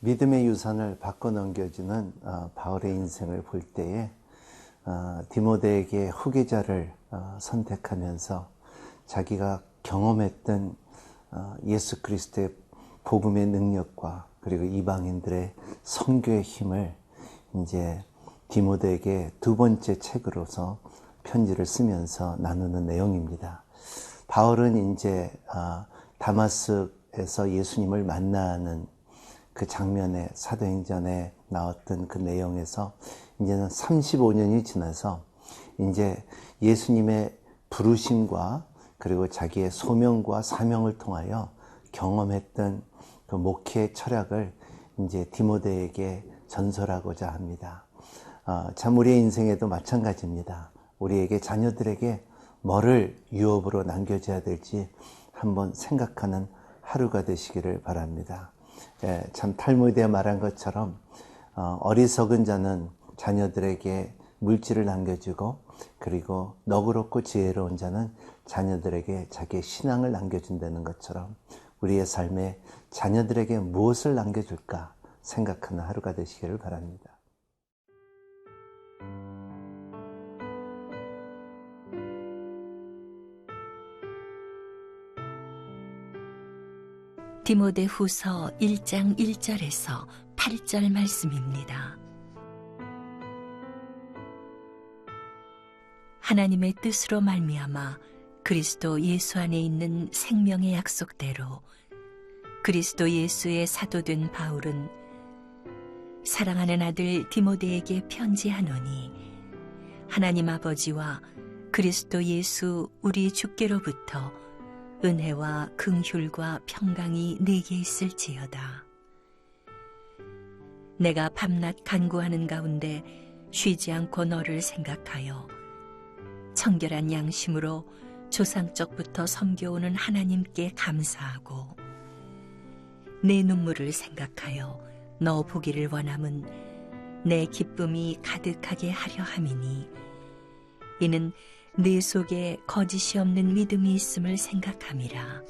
믿음의 유산을 바꿔 넘겨주는 바울의 인생을 볼 때에 디모데에게 후계자를 선택하면서 자기가 경험했던 예수 그리스도의 복음의 능력과 그리고 이방인들의 선교의 힘을 이제 디모데에게 두 번째 책으로서 편지를 쓰면서 나누는 내용입니다. 바울은 이제 다마스에서 예수님을 만나는 그 장면에 사도행전에 나왔던 그 내용에서 이제는 35년이 지나서 이제 예수님의 부르심과 그리고 자기의 소명과 사명을 통하여 경험했던 그 목회 철학을 이제 디모데에게 전설하고자 합니다. 참 우리의 인생에도 마찬가지입니다. 우리에게 자녀들에게 뭐를 유업으로 남겨줘야 될지 한번 생각하는 하루가 되시기를 바랍니다. 참 탈무드에 말한 것처럼 어리석은 자는 자녀들에게 물질을 남겨주고 그리고 너그럽고 지혜로운 자는 자녀들에게 자기의 신앙을 남겨준다는 것처럼 우리의 삶에 자녀들에게 무엇을 남겨줄까 생각하는 하루가 되시기를 바랍니다. 디모데후서 1장 1절에서 8절 말씀입니다. 하나님의 뜻으로 말미암아 그리스도 예수 안에 있는 생명의 약속대로 그리스도 예수의 사도된 바울은 사랑하는 아들 디모데에게 편지하노니 하나님 아버지와 그리스도 예수 우리 주께로부터 은혜와 긍휼과 평강이 내게 있을지어다. 내가 밤낮 간구하는 가운데 쉬지 않고 너를 생각하여 청결한 양심으로 조상적부터 섬겨오는 하나님께 감사하고 내 눈물을 생각하여 너 보기를 원함은 내 기쁨이 가득하게 하려 함이니 이는 내 속에 거짓이 없는 믿음이 있음을 생각함이라.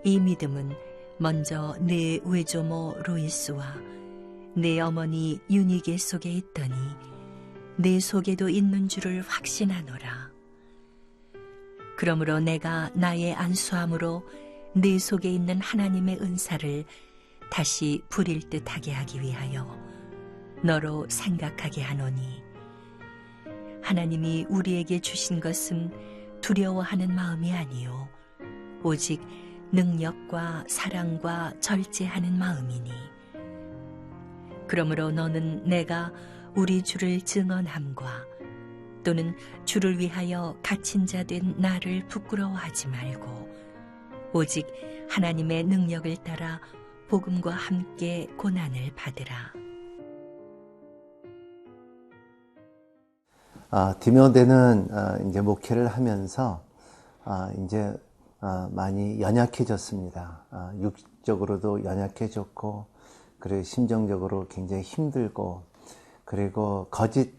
이 믿음은 먼저 내 외조모 로이스와 내 어머니 유니게 속에 있더니 내 속에도 있는 줄을 확신하노라. 그러므로 내가 나의 안수함으로 내 속에 있는 하나님의 은사를 다시 부릴 듯하게 하기 위하여 너로 생각하게 하노니 하나님이 우리에게 주신 것은 두려워하는 마음이 아니요 오직 능력과 사랑과 절제하는 마음이니 그러므로 너는 내가 우리 주를 증언함과 또는 주를 위하여 갇힌 자 된 나를 부끄러워하지 말고 오직 하나님의 능력을 따라 복음과 함께 고난을 받으라. 디모데는 이제 목회를 하면서 이제 많이 연약해졌습니다. 육적으로도 연약해졌고 그리고 심정적으로 굉장히 힘들고 그리고 거짓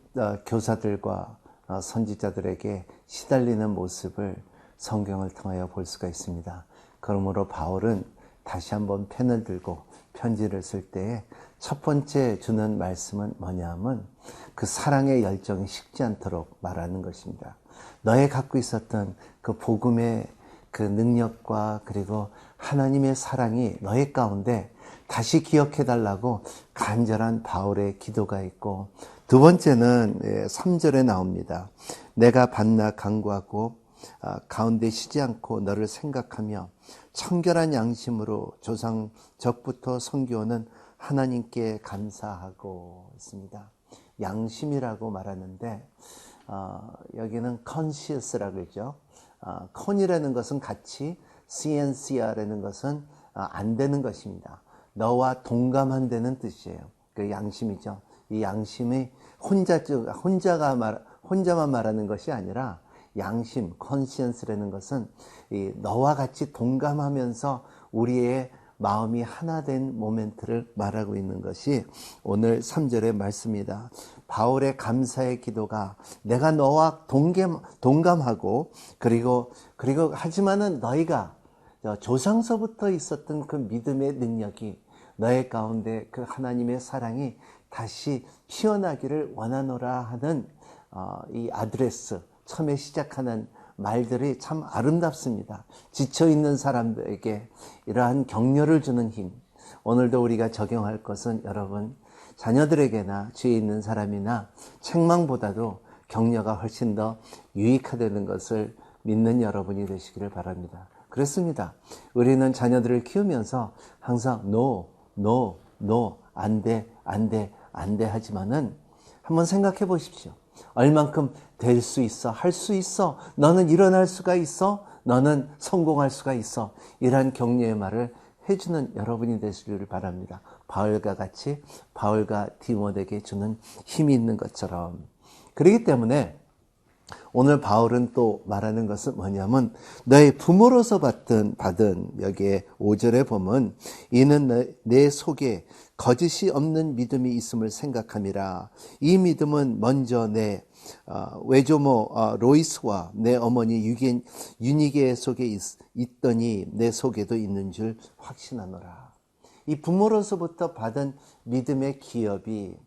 교사들과 선지자들에게 시달리는 모습을 성경을 통하여 볼 수가 있습니다. 그러므로 바울은 다시 한번 펜을 들고 편지를 쓸 때에 첫 번째 주는 말씀은 뭐냐면 그 사랑의 열정이 식지 않도록 말하는 것입니다. 너의 갖고 있었던 그 복음의 그 능력과 그리고 하나님의 사랑이 너의 가운데 다시 기억해 달라고 간절한 바울의 기도가 있고 두 번째는 3절에 나옵니다. 내가 밤낮 간구하고 가운데 쉬지 않고 너를 생각하며 청결한 양심으로 조상 적부터 섬겨오는 하나님께 감사하고 있습니다. 양심이라고 말하는데 여기는 conscious라고 그러죠. con이라는 것은 같이, science라는 것은 안 되는 것입니다. 너와 동감한다는 뜻이에요. 그 양심이죠. 이 양심이 혼자만 말하는 것이 아니라 양심, conscience라는 것은 이 너와 같이 동감하면서 우리의 마음이 하나 된 모멘트를 말하고 있는 것이 오늘 3절의 말씀입니다. 바울의 감사의 기도가 내가 너와 동감하고 그리고 하지만은 너희가 조상서부터 있었던 그 믿음의 능력이 너의 가운데 그 하나님의 사랑이 다시 피어나기를 원하노라 하는 이 아드레스, 처음에 시작하는 말들이 참 아름답습니다. 지쳐있는 사람들에게 이러한 격려를 주는 힘, 오늘도 우리가 적용할 것은 여러분 자녀들에게나 주위에 있는 사람이나 책망보다도 격려가 훨씬 더 유익하다는 것을 믿는 여러분이 되시기를 바랍니다. 그렇습니다. 우리는 자녀들을 키우면서 항상 no, no, no, 안 돼, 안 돼, 안 돼 하지만은 한번 생각해 보십시오. 얼만큼 될 수 있어, 할 수 있어, 너는 일어날 수가 있어, 너는 성공할 수가 있어, 이러한 격려의 말을 해주는 여러분이 되시기를 바랍니다. 바울과 같이 바울과 디모데에게 주는 힘이 있는 것처럼. 그렇기 때문에 오늘 바울은 또 말하는 것은 뭐냐면 너의 부모로서 받은 여기에 5절에 보면 이는 내 속에 거짓이 없는 믿음이 있음을 생각함이라. 이 믿음은 먼저 내 외조모 로이스와 내 어머니 유니게 속에 있더니 내 속에도 있는 줄 확신하노라. 이 부모로서부터 받은 믿음의 기업이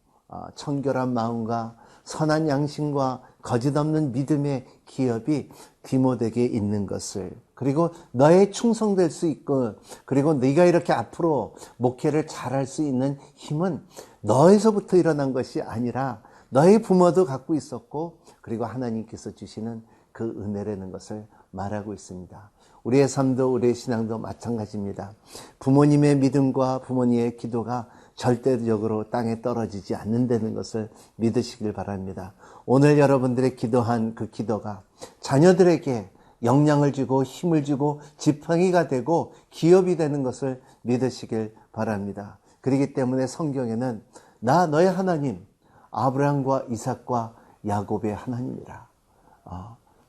청결한 마음과 선한 양심과 거짓 없는 믿음의 기업이 디모데에게 있는 것을, 그리고 너의 충성될 수 있고, 그리고 네가 이렇게 앞으로 목회를 잘할 수 있는 힘은 너에서부터 일어난 것이 아니라 너의 부모도 갖고 있었고, 그리고 하나님께서 주시는 그 은혜라는 것을 말하고 있습니다. 우리의 삶도 우리의 신앙도 마찬가지입니다. 부모님의 믿음과 부모님의 기도가 절대적으로 땅에 떨어지지 않는다는 것을 믿으시길 바랍니다. 오늘 여러분들의 기도한 그 기도가 자녀들에게 영향을 주고 힘을 주고 지팡이가 되고 기업이 되는 것을 믿으시길 바랍니다. 그렇기 때문에 성경에는 나 너의 하나님 아브라함과 이삭과 야곱의 하나님이라,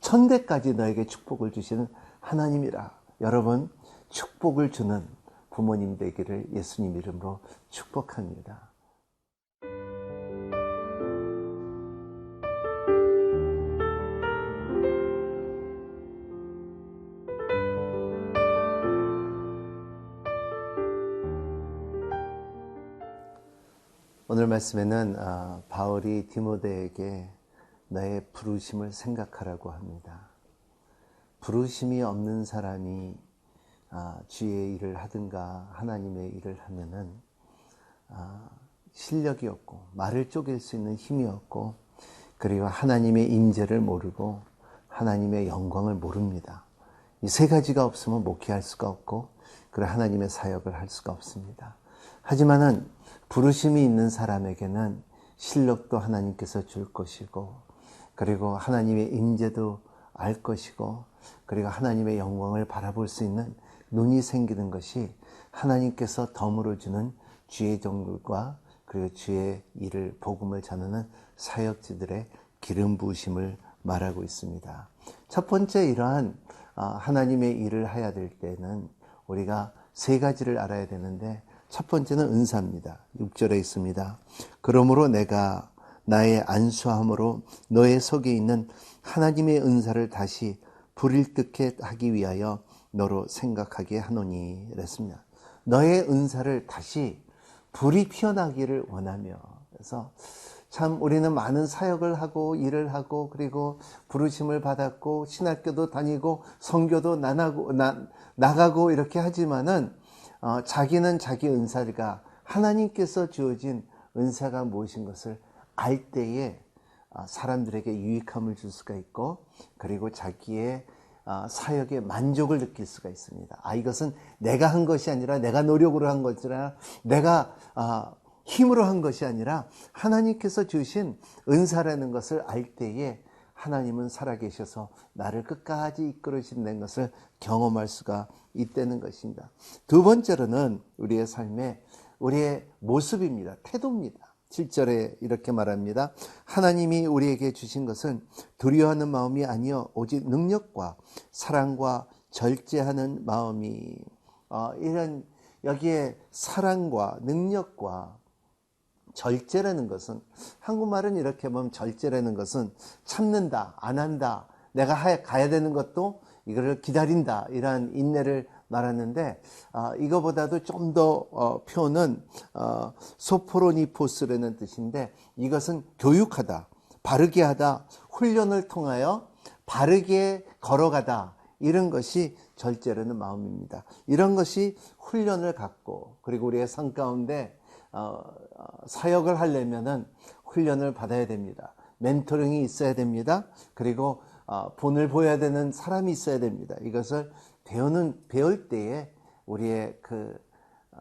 천대까지 너에게 축복을 주시는 하나님이라. 여러분, 축복을 주는 부모님 되기를 예수님 이름으로 축복합니다. 오늘 말씀에는 바울이 디모데에게 너의 부르심을 생각하라고 합니다. 부르심이 없는 사람이 주의 일을 하든가 하나님의 일을 하면은 실력이 없고 말을 쪼갤 수 있는 힘이 없고, 그리고 하나님의 임재를 모르고 하나님의 영광을 모릅니다. 이 세 가지가 없으면 목회할 수가 없고, 그리고 하나님의 사역을 할 수가 없습니다. 하지만은 부르심이 있는 사람에게는 실력도 하나님께서 줄 것이고, 그리고 하나님의 임재도 알 것이고, 그리고 하나님의 영광을 바라볼 수 있는 눈이 생기는 것이 하나님께서 덤으로 주는 주의 종들과 그리고 주의 일을 복음을 전하는 사역지들의 기름 부으심을 말하고 있습니다. 첫 번째 이러한 하나님의 일을 해야 될 때는 우리가 세 가지를 알아야 되는데, 첫 번째는 은사입니다. 6절에 있습니다. 그러므로 내가 나의 안수함으로 너의 속에 있는 하나님의 은사를 다시 불일득게 하기 위하여 너로 생각하게 하노니 이랬습니다. 너의 은사를 다시 불이 피어나기를 원하며. 그래서 참 우리는 많은 사역을 하고 일을 하고 그리고 부르심을 받았고 신학교도 다니고 선교도 나가고 이렇게 하지만은 자기는 자기 은사가 하나님께서 주어진 은사가 무엇인 것을 알 때에 사람들에게 유익함을 줄 수가 있고, 그리고 자기의 사역에 만족을 느낄 수가 있습니다. 이것은 내가 한 것이 아니라, 내가 노력으로 한 것이 아니라, 내가 힘으로 한 것이 아니라 하나님께서 주신 은사라는 것을 알 때에 하나님은 살아계셔서 나를 끝까지 이끌어주신다는 것을 경험할 수가 있다는 것입니다. 두 번째로는 우리의 삶에 우리의 모습입니다. 태도입니다. 7절에 이렇게 말합니다. 하나님이 우리에게 주신 것은 두려워하는 마음이 아니요 오직 능력과 사랑과 절제하는 마음이. 이런 여기에 사랑과 능력과 절제라는 것은, 한국말은 이렇게 보면 절제라는 것은 참는다, 안 한다, 내가 가야 되는 것도 이거를 기다린다, 이러한 인내를 말하는데 이거보다도 좀 더 표현은 소포로니포스라는 뜻인데 이것은 교육하다, 바르게 하다, 훈련을 통하여 바르게 걸어가다 이런 것이 절제라는 마음입니다. 이런 것이 훈련을 갖고 그리고 우리의 삶 가운데 사역을 하려면은 훈련을 받아야 됩니다. 멘토링이 있어야 됩니다. 그리고 본을 보여야 되는 사람이 있어야 됩니다. 이것을 배울 때에 우리의 그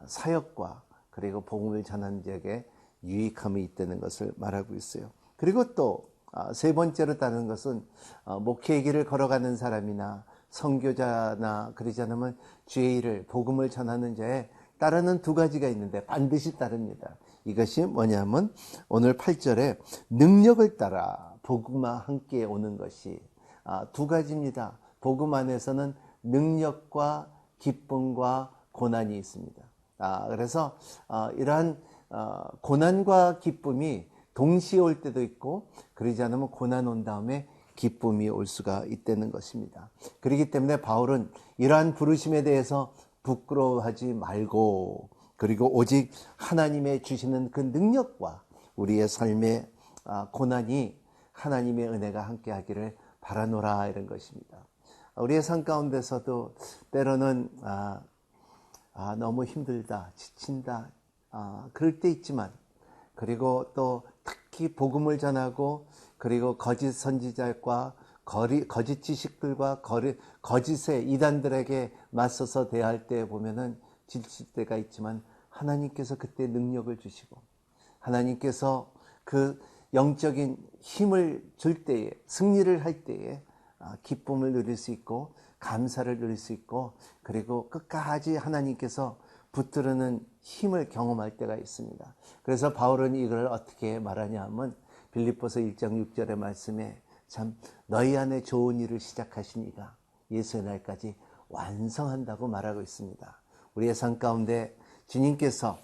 사역과 그리고 복음을 전하는 자에게 유익함이 있다는 것을 말하고 있어요. 그리고 또 세 번째로 따르는 것은 목회의 길을 걸어가는 사람이나 선교자나 그러지 않으면 주의 일을 복음을 전하는 자에 따르는 두 가지가 있는데 반드시 따릅니다. 이것이 뭐냐면 오늘 8절에 능력을 따라 복음과 함께 오는 것이 두 가지입니다. 복음 안에서는 능력과 기쁨과 고난이 있습니다. 그래서 이러한 고난과 기쁨이 동시에 올 때도 있고 그러지 않으면 고난 온 다음에 기쁨이 올 수가 있다는 것입니다. 그렇기 때문에 바울은 이러한 부르심에 대해서 부끄러워하지 말고 그리고 오직 하나님의 주시는 그 능력과 우리의 삶의 고난이 하나님의 은혜가 함께 하기를 바라노라 이런 것입니다. 우리의 삶 가운데서도 때로는 너무 힘들다, 지친다 그럴 때 있지만 그리고 또 특히 복음을 전하고 그리고 거짓 선지자과 거짓 지식들과 거짓의 이단들에게 맞서서 대할 때 보면은 지칠 때가 있지만 하나님께서 그때 능력을 주시고 하나님께서 그 영적인 힘을 줄 때에 승리를 할 때에 기쁨을 누릴 수 있고 감사를 누릴 수 있고 그리고 끝까지 하나님께서 붙들는 힘을 경험할 때가 있습니다. 그래서 바울은 이걸 어떻게 말하냐 하면 빌립보서 1장 6절의 말씀에 참 너희 안에 좋은 일을 시작하신 이가 예수의 날까지 완성한다고 말하고 있습니다. 우리의 삶 가운데 주님께서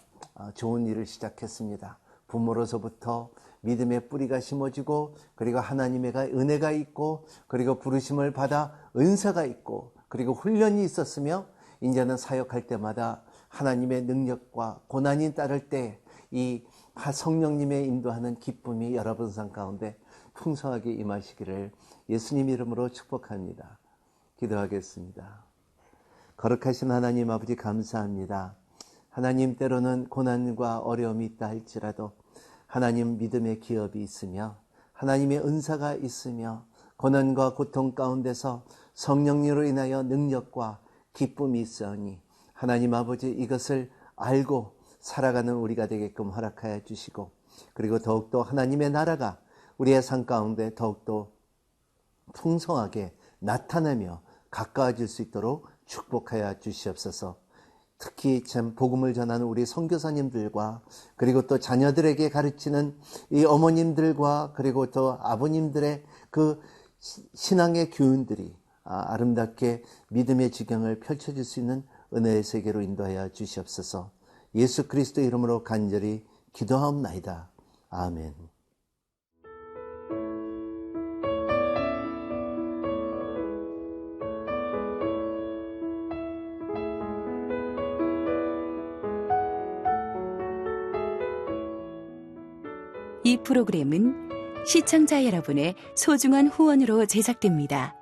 좋은 일을 시작했습니다. 부모로서부터 믿음의 뿌리가 심어지고 그리고 하나님의 은혜가 있고 그리고 부르심을 받아 은사가 있고 그리고 훈련이 있었으며 이제는 사역할 때마다 하나님의 능력과 고난이 따를 때 이 성령님의 인도하는 기쁨이 여러분 삶 가운데 풍성하게 임하시기를 예수님 이름으로 축복합니다. 기도하겠습니다. 거룩하신 하나님 아버지 감사합니다. 하나님 때로는 고난과 어려움이 있다 할지라도 하나님 믿음의 기업이 있으며 하나님의 은사가 있으며 고난과 고통 가운데서 성령님으로 인하여 능력과 기쁨이 있으니 하나님 아버지 이것을 알고 살아가는 우리가 되게끔 허락하여 주시고 그리고 더욱더 하나님의 나라가 우리의 삶 가운데 더욱더 풍성하게 나타나며 가까워질 수 있도록 축복하여 주시옵소서. 특히 참 복음을 전하는 우리 선교사님들과 그리고 또 자녀들에게 가르치는 이 어머님들과 그리고 또 아버님들의 그 신앙의 교훈들이 아름답게 믿음의 지경을 펼쳐질 수 있는 은혜의 세계로 인도하여 주시옵소서. 예수 그리스도 이름으로 간절히 기도하옵나이다. 아멘. 이 프로그램은 시청자 여러분의 소중한 후원으로 제작됩니다.